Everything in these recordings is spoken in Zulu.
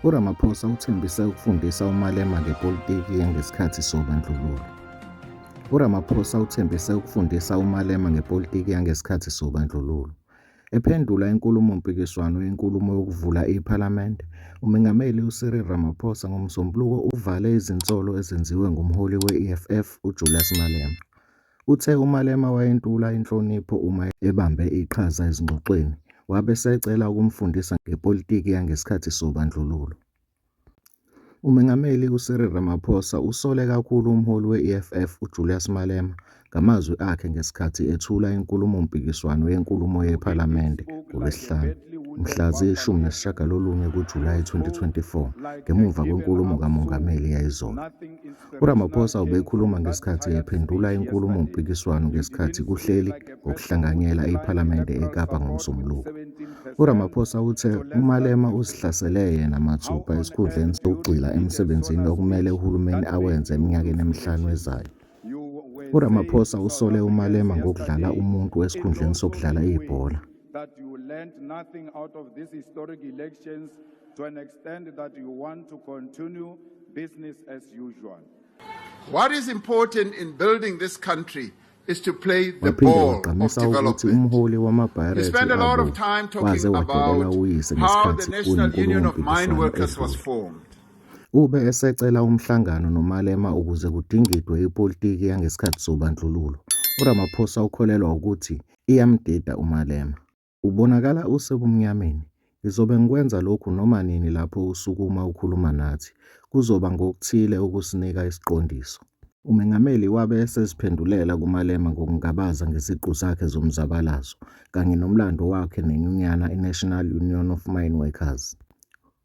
uRamaphosa uthembise ukufundisa uMalema ngepolitiki yangesikhathi sobandlululo. uRamaphosa uthembise ukufundisa uMalema ngepolitiki yangesikhathi sobandlululo. Ephendula inkulumo-mpikiswano yenkulumo yokuvula iPhalamende, uMengameli uCyril Ramaphosa ngoMsombuluko uvale izinsolo ezenziwe ngumholi we-EFF uJulius Malema. Uthe uMalema wayentula inhlonipho uma ebambe iqhaza ezingxoxweni, wabe esecela ukumfundisa ngepolitiki yangesikhathi sobandlululo. UMengameli uCyril Ramaphosa usole kakhulu umholi we-EFF uJulius Malema ngamazwi akhe ngesikhathi ethula inkulumo-mpikiswano yenkulumo yePhalamende ngoLwesihlanu, mhla ziyisi-19 kuJulayi 2024, ngemuva kwenkulumo kaMongameli yayizolo. uRamaphosa ubekhuluma ngesikhathi ephendula inkulumo-mpikiswano ngesikhathi kuhleli ngokuhlanganyela iPhalamende eKapa ngoMsombuluko. uRamaphosa uthe uMalema uzihlasele yena mathupha esikhundleni sokugxila emsebenzini okumele uhulumeni awenze eminyakeni emihlanu ezayo. uRamaphosa usole uMalema ngokudlala umuntu esikhundleni sokudlala ibhola. That you learned nothing out of these historic elections to an extent that you want to continue business as usual. What is important in building this country is to play the Waphinde ball of wagqamisa ukuthi development. umholi You wamabhayireti spend a lot of abo time waze talking wadedela about uyise how the ngesikhathi National Union of Mine kunenkulumo-mpikiswano Workers was edlule. formed. Ube esecela umhlangano noMalema ukuze kudingidwe ipolitiki yangesikhathi sobandlululo. uRamaphosa ukholelwa ukuthi iyamdida uMalema. Ubonakala usebumnyameni. Ngizobe ngikwenza lokhu noma nini lapho usukuma ukhuluma nathi. Kuzoba ngokuthile ukusinika isiqondiso. UMengameli wabe eseziphendulela kuMalema ngokungabaza ngeziqu zakhe zomzabalazo kanye nomlando wakhe nenyunyana iNational Union of Mine Workers.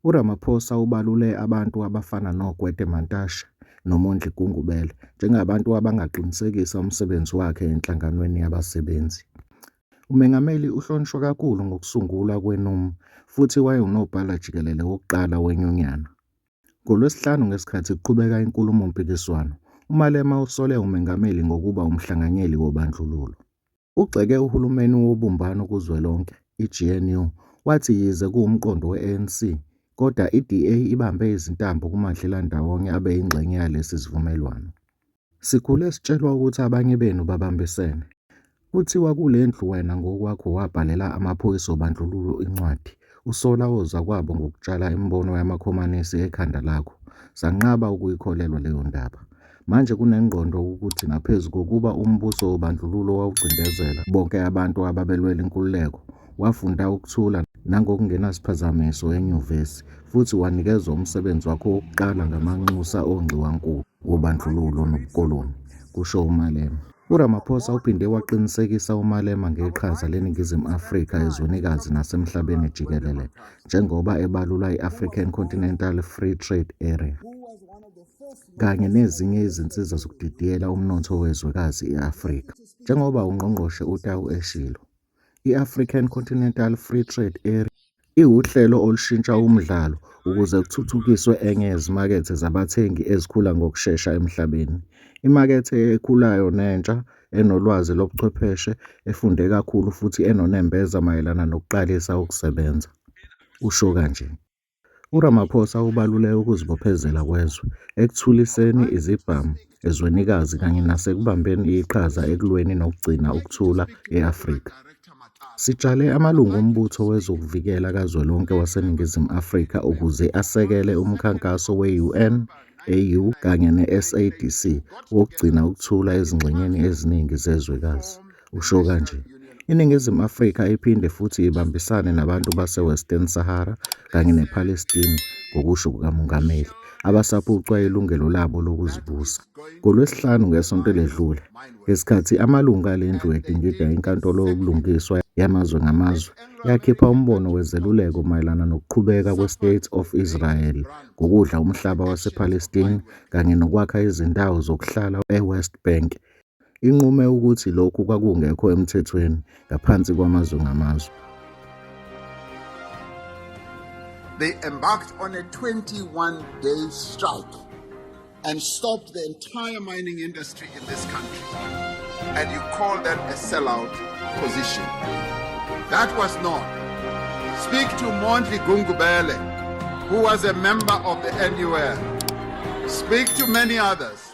uRamaphosa ubalule abantu abafana noGwede Mantashe noMondli Gungubele njengabantu abangaqinisekisa umsebenzi wakhe enhlanganweni yabasebenzi. UMengameli uhlonishwa kakhulu ngokusungulwa kweNUM futhi wayengunobhala jikelele wokuqala wenyunyana. NgoLwesihlanu ngesikhathi kuqhubeka inkulumo-mpikiswano, uMalema usole uMengameli ngokuba umhlanganyeli wobandlululo. Ugxeke uhulumeni wobumbano kuzwelonke, i-GNU, wathi yize kuwumqondo we-ANC, kodwa i-DA ibambe izintambo kumadlilandawonye abe yingxenye yalesi sivumelwano. Sikhule sitshelwa ukuthi abanye benu babambisene. Kuthiwa kule ndlu wena ngokwakho wabhalela amaphoyisa obandlululo incwadi. Usola ozakwabo ngokutshala imibono yamakhomanisi ekhanda lakho. Sanqaba ukuyikholelwa leyo ndaba. Manje kunengqondo ukuthi naphezu kokuba umbuso wobandlululo wawucindezela bonke abantu ababelwela inkululeko, wafunda ukuthula nangokungenasiphazamiso enyuvesi, futhi wanikezwa umsebenzi wakho wokuqala ngamanxusa ongxiwankulu wobandlululo nobukoloni, kusho uMalema. uRamaphosa uphinde waqinisekisa uMalema ngeqhaza leNingizimu Afrika ezwenikazi nasemhlabeni jikelele, njengoba ebalula i-African Continental Free Trade Area, kanye nezinye izinsiza zokudidiyela umnotho wezwekazi i-Afrika. Njengoba uNgqongqoshe uTau eshilo, i-African Continental Free Trade Area iwuhlelo olushintsha umdlalo ukuze kuthuthukiswe enye yezimakethe zabathengi ezikhula ngokushesha emhlabeni. Imakethe ekhulayo nentsha, enolwazi lobuchwepheshe, efunde kakhulu futhi enonembeza mayelana nokuqalisa ukusebenza, usho kanje. uRamaphosa ubalule ukuzibophezela kwezwe, ekuthuliseni izibhamu ezwenikazi kanye nasekubambeni iqhaza ekulweni nokugcina ukuthula e-Afrika. Sitshale amalungu ombutho wezokuvikela kazwelonke waseNingizimu Afrika ukuze asekele umkhankaso we-UN, AU kanye ne-SADC wokugcina ukuthula ezingxenyeni eziningi zezwekazi, usho kanje. iNingizimu Afrika iphinde futhi ibambisane nabantu base-Western Sahara kanye nePalestine, ngokusho kukaMongameli, abasapucwa ilungelo labo lokuzibusa. NgoLwesihlanu ngesonto eledlule, ngesikhathi amalunga alendlu edingida iNkantolo yoBulungiswa yamazwe ngamazwe, yakhipha umbono wezeluleko mayelana nokuqhubeka kwe-State of Israel ngokudla umhlaba wasePalestine kanye nokwakha izindawo zokuhlala e-West Bank, inqume ukuthi lokhu kwakungekho emthethweni ngaphansi kwamazwe ngamazwe. They embarked on a 21-day strike and stopped the entire mining industry in this country. And you call that a sellout position. That was not. Speak to Mondli Gungubele, who was a member of the NUL. Speak to many others